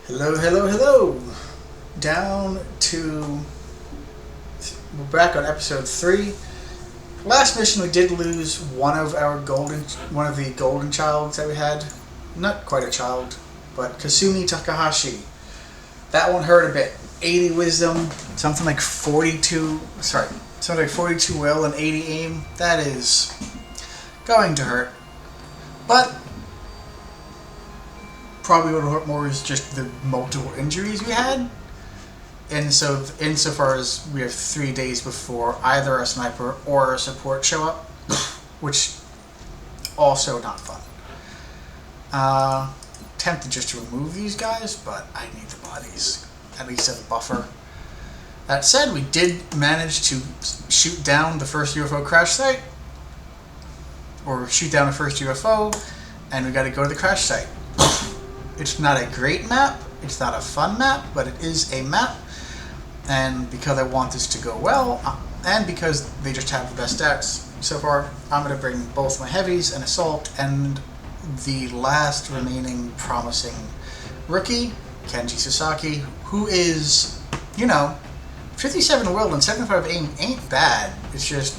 Hello, hello, hello. Down to we're back on episode 3. Last mission we did lose one of the golden childs that we had. Not quite a child, but Kasumi Takahashi. That one hurt a bit. 80 wisdom, something like 42 will and 80 aim. That is going to hurt. But probably what will hurt more is just the multiple injuries we had. And so, insofar as we have 3 days before either a sniper or a support show up, which also not fun. Tempted just to remove these guys, but I need the bodies. At least as a buffer. That said, we did manage to shoot down the first UFO crash site. Or shoot down the first UFO, and we got to go to the crash site. It's not a great map, it's not a fun map, but it is a map. And because I want this to go well, and because they just have the best stats so far, I'm going to bring both my heavies and assault and the last remaining promising rookie, Kenji Sasaki, who is, 57 will and 75 aim ain't bad. It's just,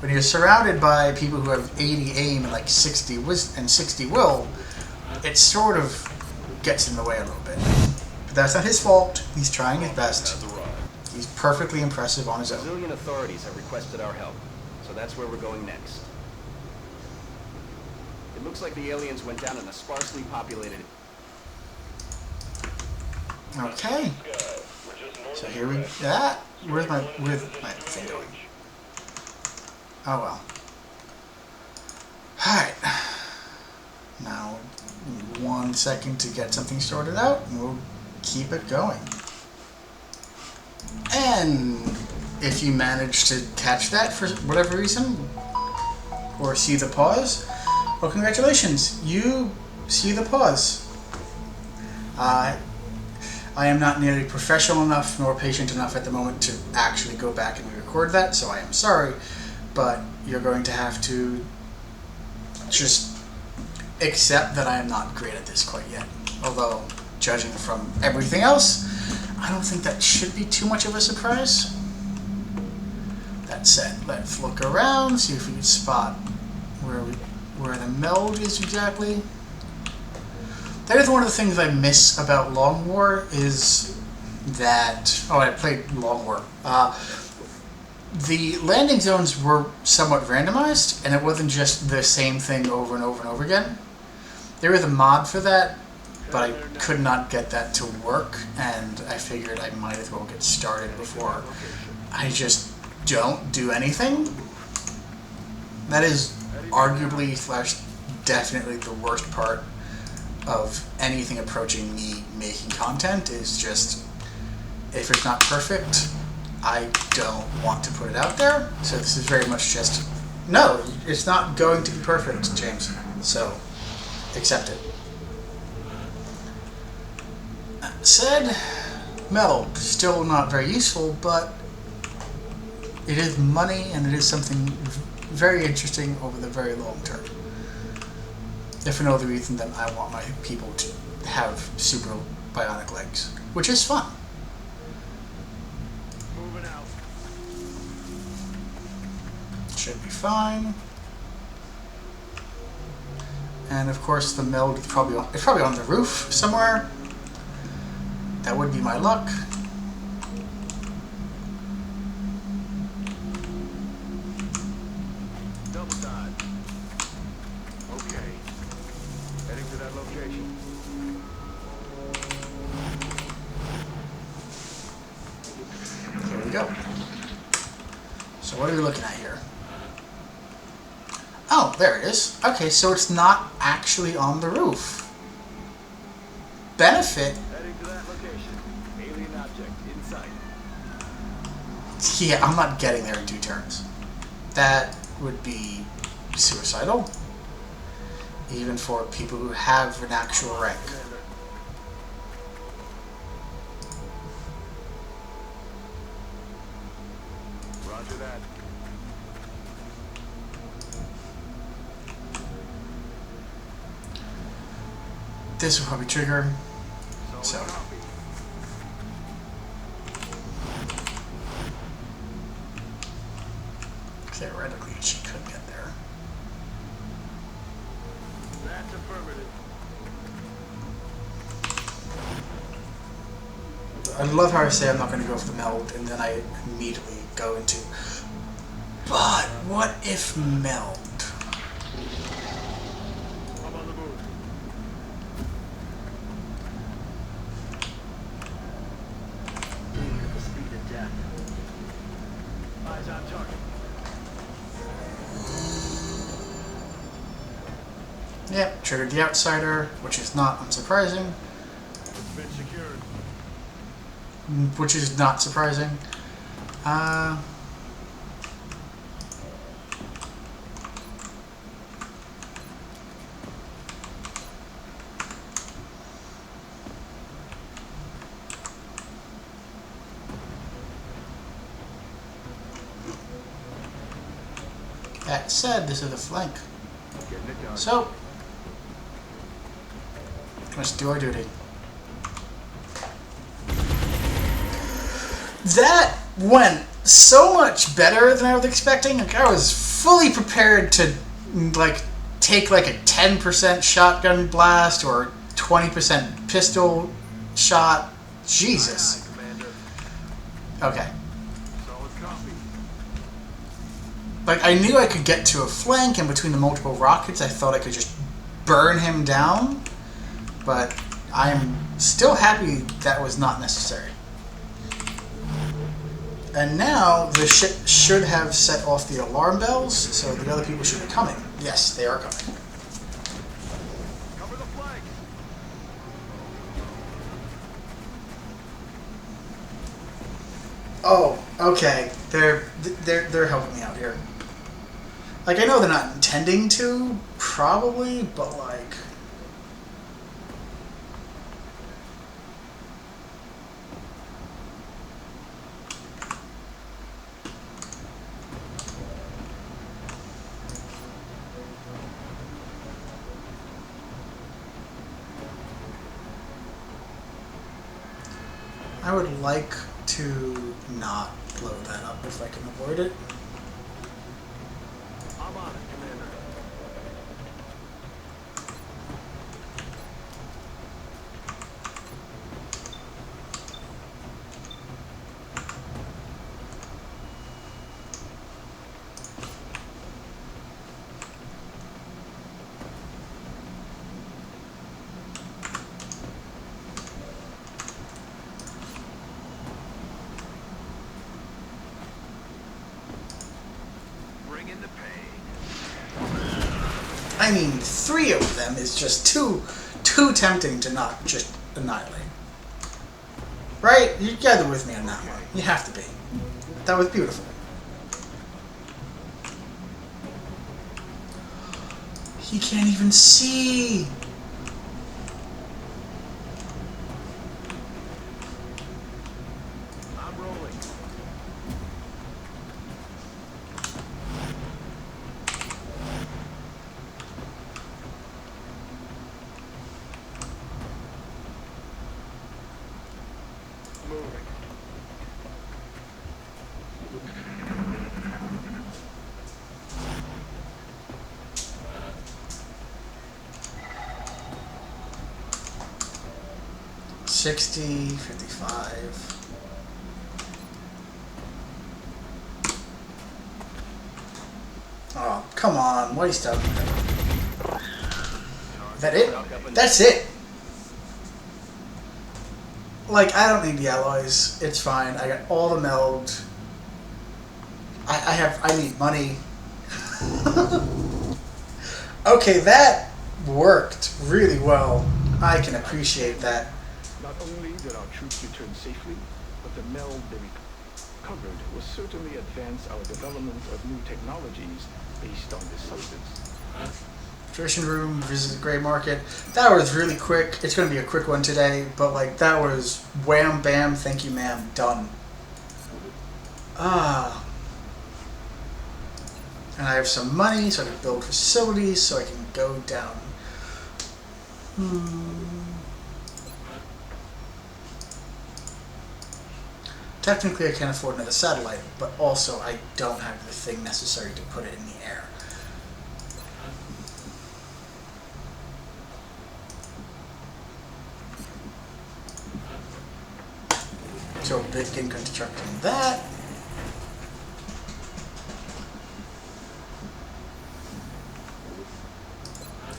when you're surrounded by people who have 80 aim and like 60 will, it sort of gets in the way a little bit. But that's not his fault. He's trying his best. He's perfectly impressive on his own. Brazilian authorities have requested our help, so that's where we're going next. It looks like the aliens went down in a sparsely populated... Okay. So here we... Where's my thing going? Oh well. Alright. Now, 1 second to get something sorted out, and we'll keep it going. And if you manage to catch that for whatever reason, or see the pause, well, congratulations, you see the pause. I am not nearly professional enough nor patient enough at the moment to actually go back and record that, so I am sorry, but you're going to have to just accept that I am not great at this quite yet. Although, judging from everything else, I don't think that should be too much of a surprise. That said, let's look around, see if we can spot where the meld is exactly. That is one of the things I miss about Long War is that... Oh, I played Long War. The landing zones were somewhat randomized, and it wasn't just the same thing over and over and over again. There was a mod for that, but I could not get that to work, and I figured I might as well get started before I just don't do anything. That is arguably / definitely the worst part of anything approaching me making content, is just, if it's not perfect, I don't want to put it out there. So this is very much just, no, it's not going to be perfect, James. So, accept it. That said, metal, still not very useful, but it is money and it is something very interesting over the very long term. If for no other reason than I want my people to have super bionic legs, which is fun. Moving out. Should be fine. And of course the meld is probably on the roof somewhere. That would be my luck. Double side. Okay. Heading to that location. Here we go. So what are we looking at here? Oh, there it is. Okay, so it's not actually on the roof. Benefit. Heading to that location. Alien object in sight. Yeah, I'm not getting there in 2 turns. That would be suicidal. Even for people who have an actual rank. Roger that. This will probably trigger. So So theoretically, she could get there. That's affirmative. I love how I say I'm not going to go for the meld, and then I immediately go into, but what if meld? I'm on the move. Aiming at the speed of death. Eyes on target. Yep, triggered the outsider, which is not unsurprising. Been secured. Which is not surprising. That said, this is a flank. Getting it done. So, let's do our duty. That went so much better than I was expecting. Like, I was fully prepared to like take like a 10% shotgun blast or 20% pistol shot. Jesus. Aye, Commander. Okay. Solid copy. Like, I knew I could get to a flank, and between the multiple rockets, I thought I could just burn him down. But I'm still happy that was not necessary. And now the ship should have set off the alarm bells, so the other people should be coming. Yes, they are coming. Cover the flank. Oh, okay. They're helping me out here. Like, I know they're not intending to, probably, but like. I would like to not blow that up if I can avoid it. I'm on it, Commander. Bring in the pain. I mean, 3 of them is just too tempting to not just annihilate. Right? You're together with me on that one. You have to be. That was beautiful. He can't even see. I'm rolling. Moving. $60, $55. Oh, come on. Waste up. Is that it? That's it. Like, I don't need the alloys. It's fine. I got all the meld. I need money. Okay, that worked really well. I can appreciate that. Not only did our troops return safely, but the meld they recovered will certainly advance our development of new technologies based on this substance. Nutrition room, visit the gray market. That was really quick. It's going to be a quick one today, but like that was wham bam, thank you ma'am, done. Ah. And I have some money, so I can build facilities, so I can go down. technically I can't afford another satellite, but also I don't have the thing necessary to put it in the air. So begin constructing that.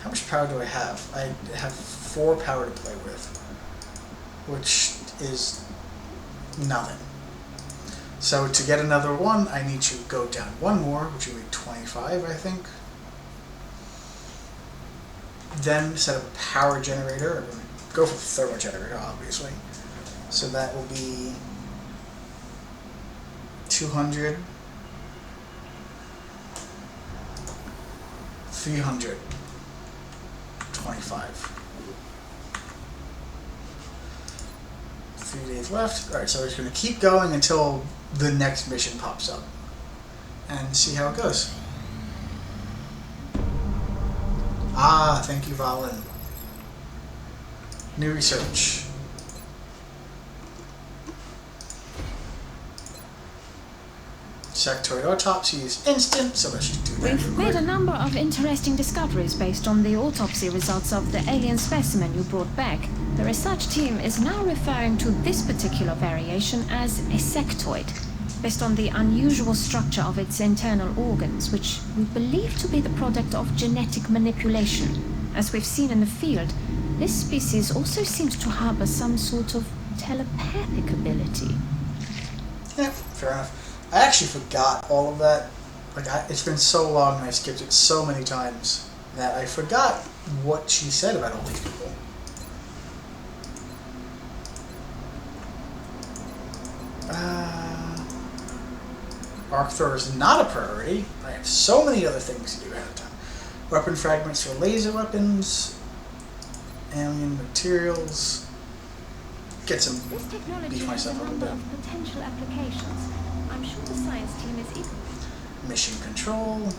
How much power do I have? I have 4 power to play with, which is nothing. So to get another one, I need to go down 1 more, which would be 25, I think. Then set up a power generator. I'm going to go for the thermal generator, obviously. So that will be 200, 300. 25. 3 days left. Alright, so we're just going to keep going until the next mission pops up and see how it goes. Ah, thank you, Valen. New research. Sectoid autopsy is instant, so let's just do that. We've made a number of interesting discoveries based on the autopsy results of the alien specimen you brought back. The research team is now referring to this particular variation as a sectoid, based on the unusual structure of its internal organs, which we believe to be the product of genetic manipulation. As we've seen in the field, this species also seems to harbor some sort of telepathic ability. Yeah, fair enough. I actually forgot all of that. Like, it's been so long and I skipped it so many times that I forgot what she said about all these people. Arc thrower is not a priority. I have so many other things to do ahead of time. Weapon fragments for laser weapons, alien materials. Get some This technology beef has a myself up a number bit. of potential applications. I'm sure the science team is eager. Mission control.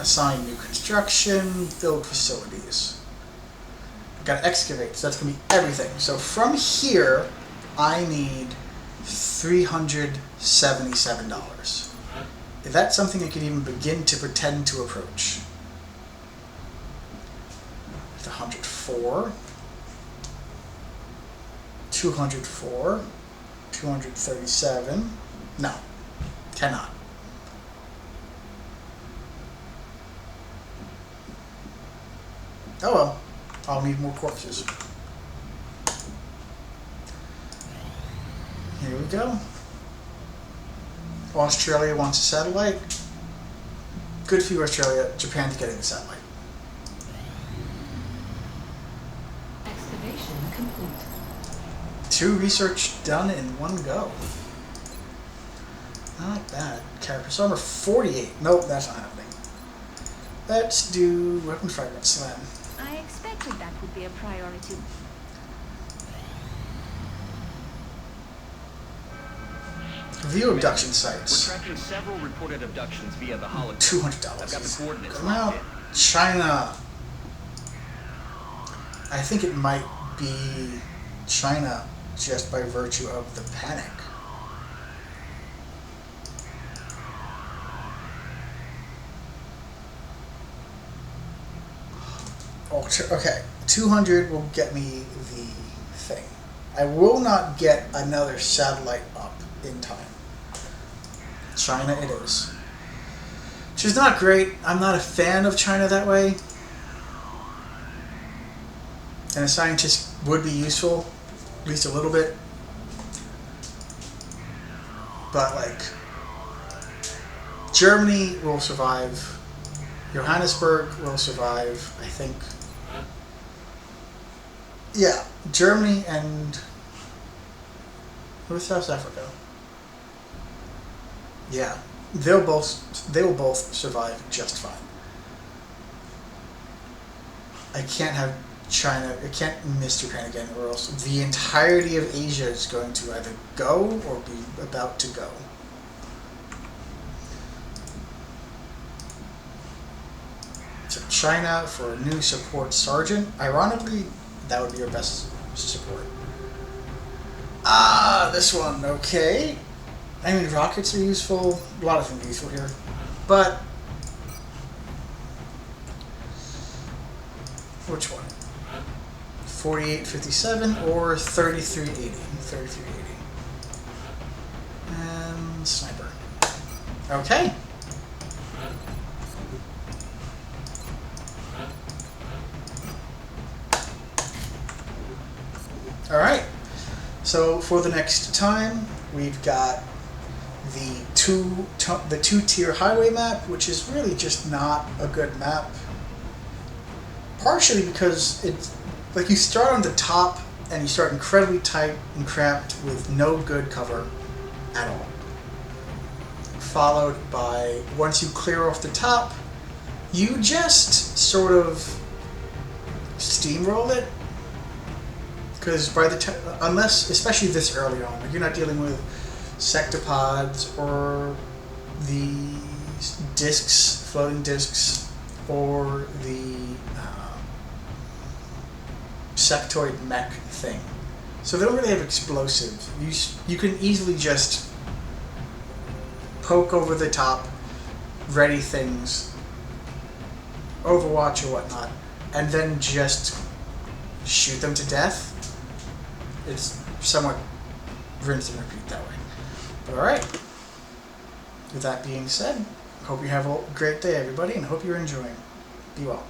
Assign new construction. Build facilities. I've got to excavate, so that's going to be everything. So from here, I need $377. Is that something I could even begin to pretend to approach? 104. 204. 237. No. Cannot. Oh well. I'll need more corpses. Here we go. Australia wants a satellite. Good for you, Australia. Japan's getting a satellite. Excavation complete. 2 research done in 1 go. Not bad. Character armor 48. Nope, that's not happening. Let's do weapon fragments then. I expected that would be a priority. View abduction We're sites. tracking several reported abductions via the hologram. $200. I've got the coordinates Come locked out. in. China. I think it might be China just by virtue of the panic. Oh, okay. 200 will get me the thing. I will not get another satellite up in time. China it is. Which is not great. I'm not a fan of China that way. And a scientist would be useful, at least a little bit. But, like, Germany will survive. Johannesburg will survive, I think. Yeah, Germany and... who's South Africa? Yeah, they will both survive just fine. I can't have China, I can't miss Japan again, or else the entirety of Asia is going to either go or be about to go. So China for a new support sergeant. Ironically, that would be your best support. This one, okay. I mean, rockets are useful. A lot of them are useful here. But, which one? 4857 or 3380? 3380. And sniper. Okay. Alright. So for the next time, we've got the two-tier highway map, which is really just not a good map. Partially because it's like you start on the top and you start incredibly tight and cramped with no good cover at all. Followed by, once you clear off the top, you just sort of steamroll it. Because by the time, unless, especially this early on, like you're not dealing with sectopods or the discs, floating discs, or the sectoid mech thing. So they don't really have explosives. You can easily just poke over the top, ready things, Overwatch or whatnot, and then just shoot them to death. It's somewhat rinse and repeat that way. But alright. With that being said, hope you have a great day, everybody, and hope you're enjoying. Be well.